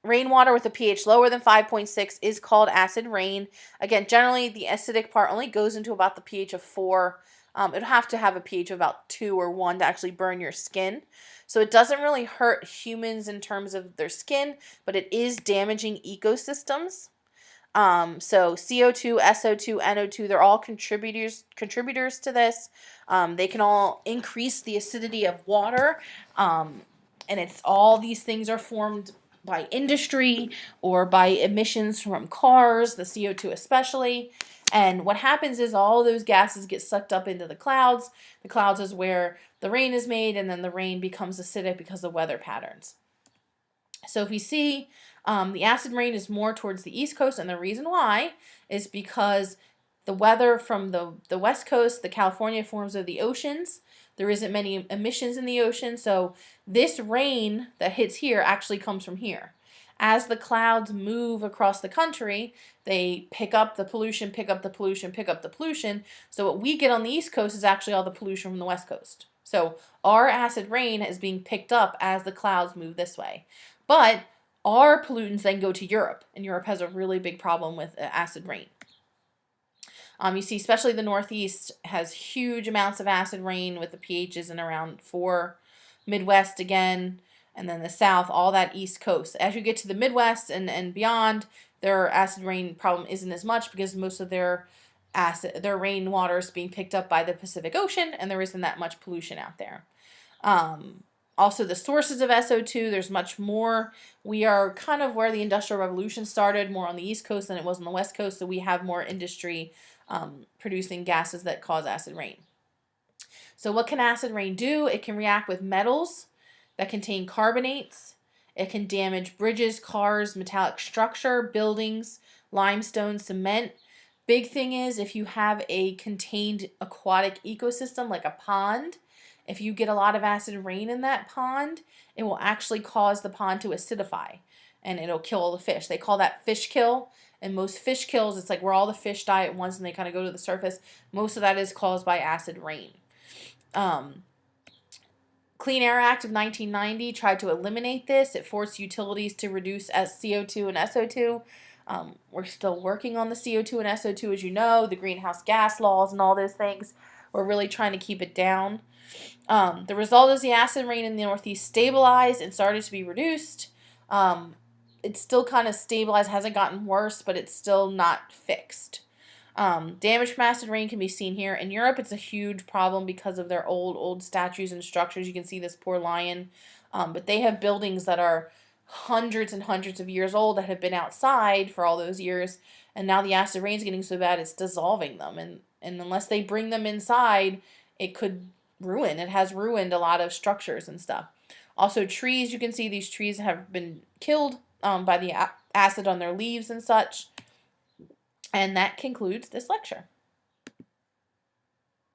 Rainwater with a pH lower than 5.6 is called acid rain. Again, generally the acidic part only goes into about the pH of 4. It would have to have a pH of about 2 or 1 to actually burn your skin. So it doesn't really hurt humans in terms of their skin, but it is damaging ecosystems. So CO2, SO2, NO2, they're all contributors to this. They can all increase the acidity of water. And it's all these things are formed by industry or by emissions from cars, the CO2 especially. And what happens is all those gases get sucked up into the clouds. The clouds is where the rain is made, and then the rain becomes acidic because of weather patterns. So if you see, the acid rain is more towards the East Coast, and the reason why is because the weather from the West Coast, the California forms of the oceans, there isn't many emissions in the ocean, so this rain that hits here actually comes from here. As the clouds move across the country, they pick up the pollution, pick up the pollution, pick up the pollution. So what we get on the East Coast is actually all the pollution from the West Coast. So our acid rain is being picked up as the clouds move this way. But our pollutants then go to Europe, and Europe has a really big problem with acid rain. You see, especially the Northeast has huge amounts of acid rain with the pHs in around 4. Midwest again, and then the South, all that East Coast. As you get to the Midwest and beyond, their acid rain problem isn't as much because most of their rainwater is being picked up by the Pacific Ocean, and there isn't that much pollution out there. Also, the sources of SO2, there's much more. We are kind of where the Industrial Revolution started, more on the East Coast than it was on the West Coast, so we have more industry producing gases that cause acid rain. So what can acid rain do? It can react with metals that contain carbonates. It can damage bridges, cars, metallic structure, buildings, limestone, cement. Big thing is if you have a contained aquatic ecosystem like a pond, if you get a lot of acid rain in that pond, it will actually cause the pond to acidify and it'll kill all the fish. They call that fish kill. And most fish kills, it's like where all the fish die at once and they kind of go to the surface. Most of that is caused by acid rain. Clean Air Act of 1990 tried to eliminate this. It forced utilities to reduce CO2 and SO2. We're still working on the CO2 and SO2, as you know, the greenhouse gas laws and all those things. We're really trying to keep it down. The result is the acid rain in the Northeast stabilized and started to be reduced. It's still kind of stabilized, hasn't gotten worse, but it's still not fixed. Damage from acid rain can be seen here. In Europe, it's a huge problem because of their old statues and structures. You can see this poor lion. But they have buildings that are hundreds and hundreds of years old that have been outside for all those years. And now the acid rain's getting so bad it's dissolving them. And unless they bring them inside, it could ruin. It has ruined a lot of structures and stuff. Also, trees, you can see these trees have been killed by the acid on their leaves and such. And that concludes this lecture.